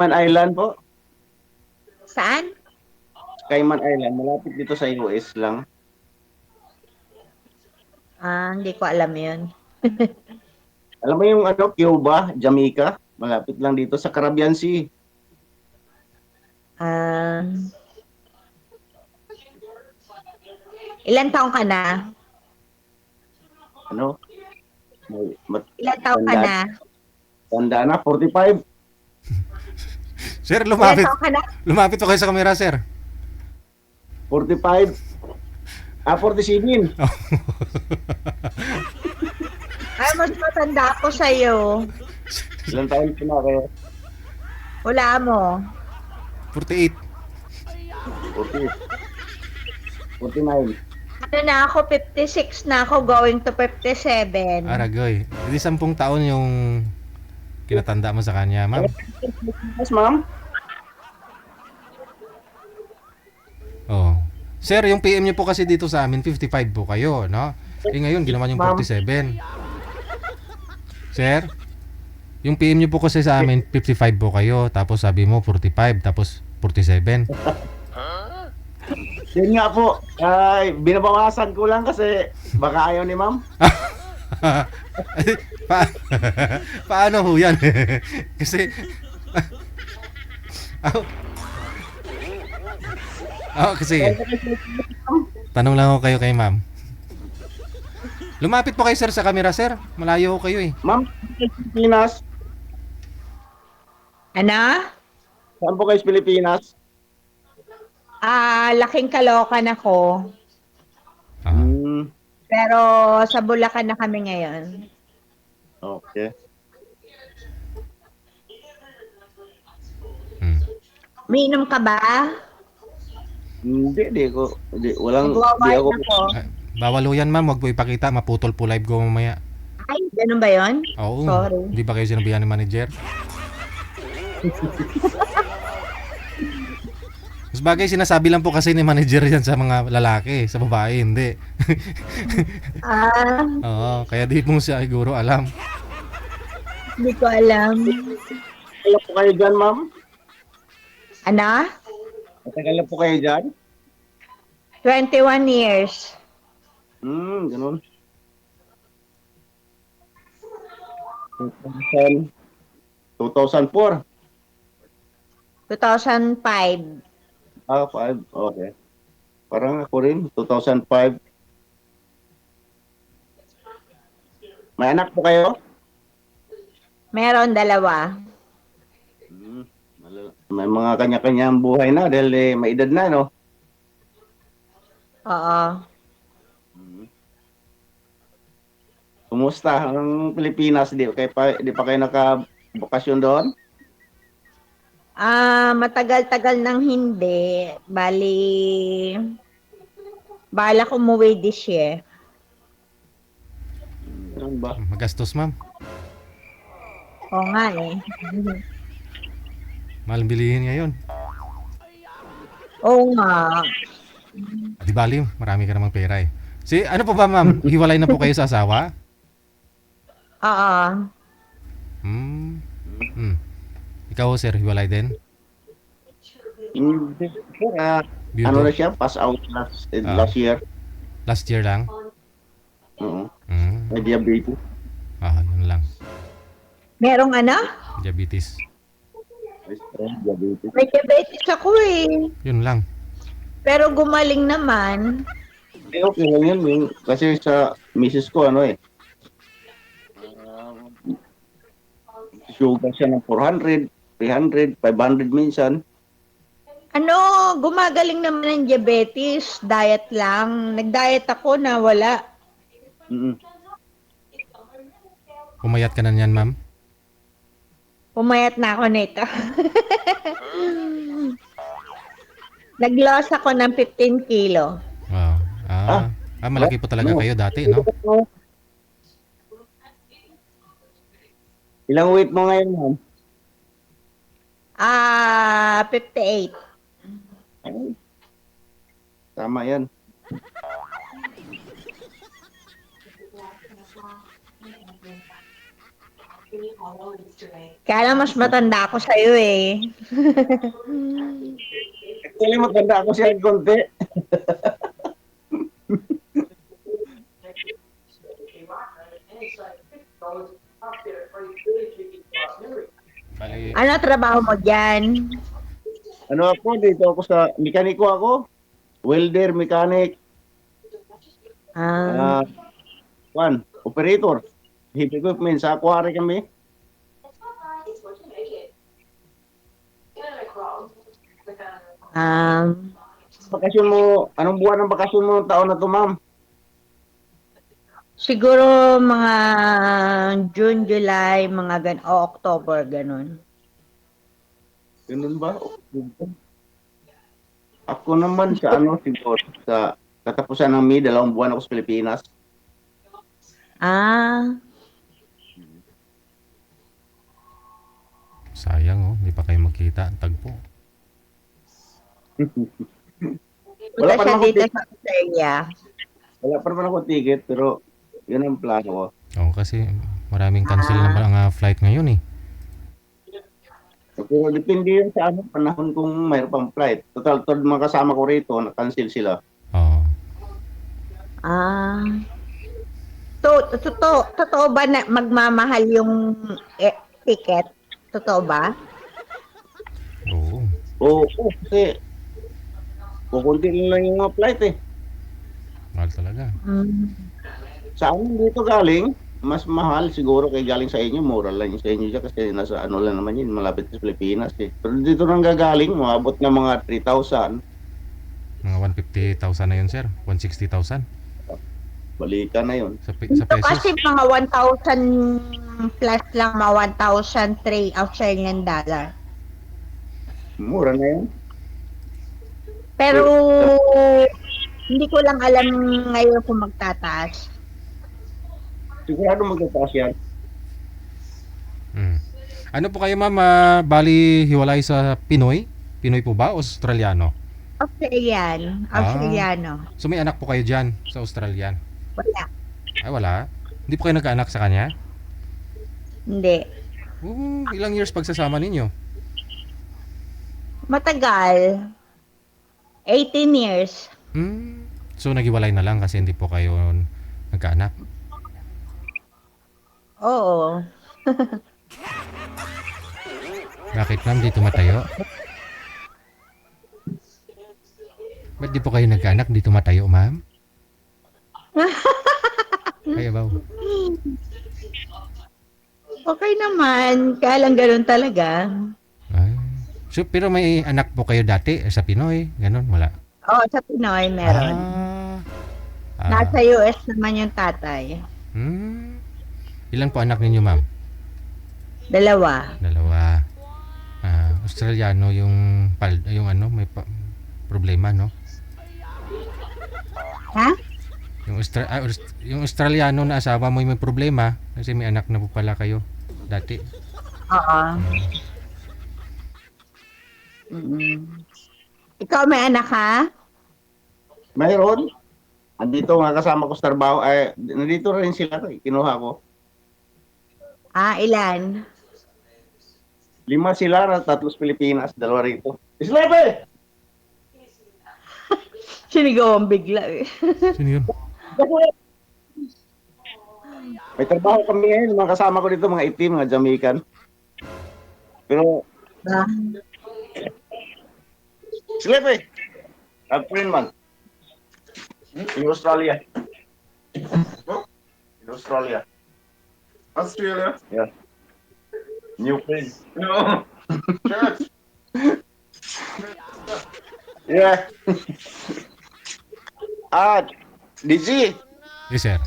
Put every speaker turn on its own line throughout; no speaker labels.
Cayman Island po.
Saan?
Cayman Island. Malapit dito sa US lang.
Hindi ko alam yun.
Alam mo yung ano, Cuba, Jamaica? Malapit lang dito sa Caribbean Sea.
Ah, ilan taong ka na?
Ano?
Ilan taong ka
Tanda,
na?
tanda na, 45.
Sir,
Ilan
lumapit.
taong ka na?
Lumapit po kayo sa kamera, sir.
45. 47.
Ay, mas matanda ako sa'yo.
Ilang taon ko na kayo?
Wala mo.
48.
40. 49.
Ano na ako, 56 na ako, going to 57.
Aragoy. Hindi 10 taon yung kinatanda mo sa kanya, ma'am.
Yes, ma'am.
Oh. Sir, yung PM niyo po kasi dito sa amin, 55 po kayo, no? Eh ngayon, ginawa yung 47. Sir, yung PM niyo po kasi sa amin, 55 po kayo. Tapos sabi mo, 45. Tapos 47.
Yun nga po. Ay, binabawasan ko lang kasi baka ayaw ni ma'am.
pa paano ho yan? Kasi kasi tanong lang ako kayo kay ma'am. Lumapit po kayo sir sa camera sir. Malayo ho kayo eh.
Ma'am, Pilipinas.
Ano?
Saan po kayo sa Pilipinas?
Laking Caloocan ako.
Ah,
Pero sa Bulacan na kami ngayon.
Okay.
Umiinom ka ba?
Hindi ko. Hindi, di
Nagwawild
ako.
ako.
bawal ho yan ma'am. Huwag po ipakita. Maputol po live ko mamaya.
Ay, ganun ba yun?
Oo.
Sorry.
Hindi ba kayo sinabihan ni manager? Mas bagay sinasabi lang po kasi ni manager yan sa mga lalaki, sa babae hindi. Oo, kaya di mo siya siguro alam.
Hindi ko alam.
Kaya po kayo dyan, ma'am?
Ano?
Matagal na po kayo dyan?
21 years.
Ganun. 2004.
2005.
5. Okay. Parang ako rin, 2005. May anak po kayo?
Meron dalawa.
May mga kanya-kanyang buhay na dahil may edad na, no?
Oo.
Kumusta ang Pilipinas? Di pa kayo nakabakasyon doon?
Matagal-tagal nang hindi. Balak umuwi this year.
Ganun ba?
Magastos ma'am.
Oo nga eh.
Mahal bilihin ngayon.
Oo nga.
Di bali, marami ka namang pera eh. Ano po ba ma'am? Hiwalay na po kayo sa asawa?
Oo.
Ikaw sir, hiwalay din?
Hindi. Ano na siya? Pass out last year.
Last year lang?
Oo. May diabetes.
Yun lang.
Merong ano?
Diabetes.
Diabetes.
May diabetes ako eh.
Yun lang.
Pero gumaling naman.
Okay lang yun. Kasi sa misis ko, sugar siya ng 400, 300, 500 minsan.
Gumagaling naman ng diabetes. Diet lang. Nag-diet ako na wala.
Pumayat ka na niyan ma'am?
Pumayat na ako nito. Nag-loss ako ng 15 kilo.
Malaki po talaga kayo dati, no?
Ilang weight mo ngayon, ma'am?
58.
Tama yan.
Kaya lang mas matanda ako sa'yo eh.
Actually, maganda ako siya ng konti.
Bali,
Ano trabaho mo dyan?
Ano ako, dito ako sa, mekaniko ako. Welder, mechanic,
Ah,
operator. Heavy equipment, sa aquary kami.
um,
Bakasyon mo, anong buwan ng bakasyon mo taon na to, ma'am?
siguro mga June, July, mga o October, ganun.
Ganun ba? Ako naman sa ano, siguro, sa katapusan ng May, 2 buwan ako sa Pilipinas.
Ah,
sayang oh, hindi pa kayo magkita. Ang tagpo.
Wala
punta
pa
siya
naman ako
dito
ticket,
sa Australia.
wala pa naman ako ticket, pero yun ang plano ko.
Oo, kasi maraming cancel na mga flight ngayon eh.
Pero depende yun sa ano, panahon kung mayroon pang flight. Total, mga kasama ko rito, na-cancel sila.
Oo.
Ah, totoo ba na magmamahal yung ticket? Totoo ba?
Oo.
Oo, kasi kukunti lang yung mga flight eh.
Mahal talaga.
Mm.
Sa amin dito galing, mas mahal siguro kay galing sa inyo, mura lang yung sa inyo dyan kasi nasa ano lang naman yun, malapit sa Pilipinas eh. Pero dito nang gagaling, maabot ng mga 3,000,
Mga 150,000 na yun, sir. 160,000
balikan na yun.
sa
Dito
pesos.
kasi mga 1,000 plus lang, mga 1,003 Australian dollar.
Mura na yun.
Pero hindi ko lang alam ngayon kung magtataas.
Sigurado magtataas yan.
Mm. Ano po kayo, ma'am? Bali, hiwalay sa Pinoy? Pinoy po ba? O Australiano?
Australiano.
So may anak po kayo dyan sa Australian?
Wala.
Ay, wala. Hindi po kayo nagkaanak sa kanya?
Hindi.
Ilang years pagsasama ninyo?
Matagal. 18 years.
So naghiwalay na lang kasi hindi po kayo nagkaanak?
Oo.
Bakit, ma'am? Di tumatayo? Ba't di po kayo nagkaanak? Di tumatayo, ma'am? Kaya ba?
Okay naman. Kaya lang ganun talaga.
Ay. So, pero may anak po kayo dati sa Pinoy? Ganon, wala?
Oo, sa Pinoy meron. Nasa US naman yung tatay.
Ilan po anak ninyo, ma'am?
2.
Dalawa. Australiano yung ano, may problema, no?
Ha?
Yung Australiano na asawa mo may problema kasi may anak na po pala kayo dati.
Oo. Ikaw may anak ha?
Mayroon. Andito nga kasama ko sa trabaho. Ay, nandito rin sila. Kinuha ko.
Ilan?
5 sila, 3 Pilipinas, 2 rito. Islebe!
Sinigawan bigla eh.
Sino yun?
May trabaho kami ngayon. Mga kasama ko dito, mga itim, mga Jamaican. Pero, Islebe! Friend man. In Australia. In Australia.
Australia?
Yeah. New friend.
No. Church.
Yeah. DG.
Yes, sir.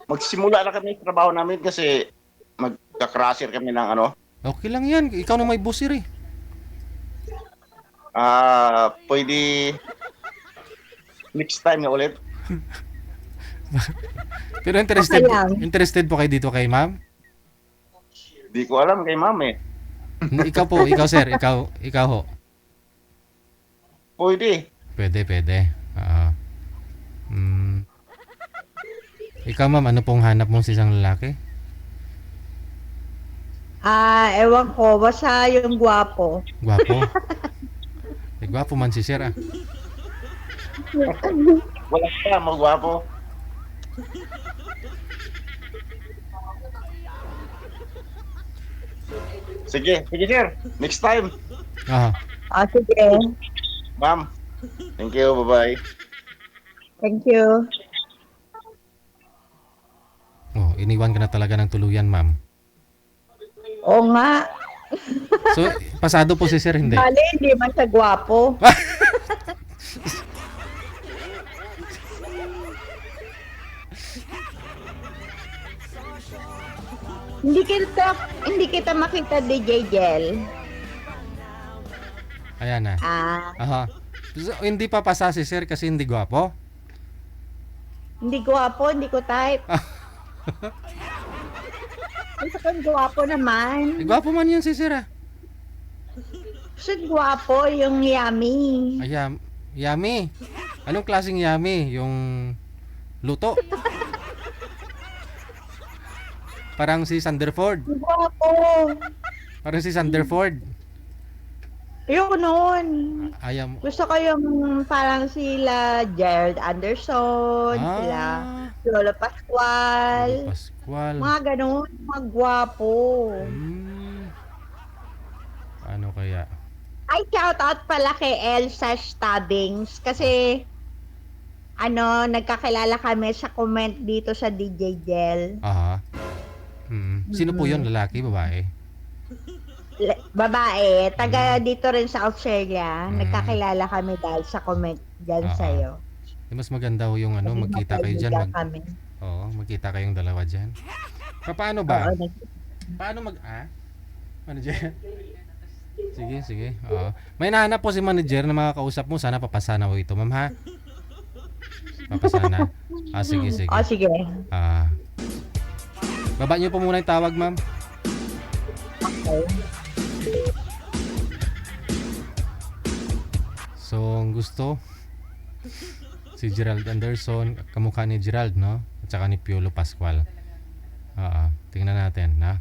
Magsimula na kami sa trabaho namin kasi magka-crusher kami ng ano.
Okay lang yan. Ikaw na may busir eh.
Pwede next time na ulit.
Pero interested
Okay lang.
interested po kayo dito kay ma'am?
Di ko alam kay ma'am eh.
Ikaw po, ikaw sir, ikaw ho.
Pwede.
Pwede. Ikaw ma'am, ano pong hanap mong sa isang lalaki?
Ewan ko, basta yung gwapo.
Gwapo. Gwapo man si sir ah.
Wala ka, magwapo. Sige, sige sir. Next time.
Ah,
Sige.
Ma'am. Thank you, bye-bye.
Thank you.
oh, iniwan ka na talaga ng tuluyan ma'am.
Oo nga.
So, pasado po si sir, hindi?
Bale, hindi man siya gwapo. Hindi kita makita, DJ Jel.
Ayan na.
Ah,
Aha. So, hindi pa pasa si sir kasi hindi gwapo?
hindi gwapo, hindi ko type. Gusto kong gwapo naman.
Gwapo man yan si sir ah.
Siya gwapo, yung yummy.
Ayam, yummy. Anong klaseng yummy? Yung luto? Parang si Sanderford.
Gwapo.
Parang si Sanderford.
Ayoko noon.
Ayam.
Gusto ko yung parang sila Gerald Anderson, sila Lolo Pascual.
Pascual.
Mga ganun, mga gwapo.
Ano kaya?
Ay, shout out pala kay Elsa Stubbings kasi nagkakilala kami sa comment dito sa DJ Jel.
Aha. Sino po yun? Lalaki, babae?
Babae, taga dito rin sa Australia. Nagkakilala kami dahil sa comment dyan sa'yo.
Mas maganda ho yung magkita kayo dyan.
Kami.
Oo, magkita kayong dalawa dyan. Paano ba?
Oo,
Paano Ano dyan? Sige. Oo. May nahanap po si manager na makakausap mo. Sana papasana ho ito, ma'am ha? Papasana. Sige.
sige.
Baba niyo po muna yung tawag, ma'am.
Okay.
So, ang gusto si Gerald Anderson, kamukha ni Gerald, no? At saka ni Piolo Pascual. Tingnan natin, ha?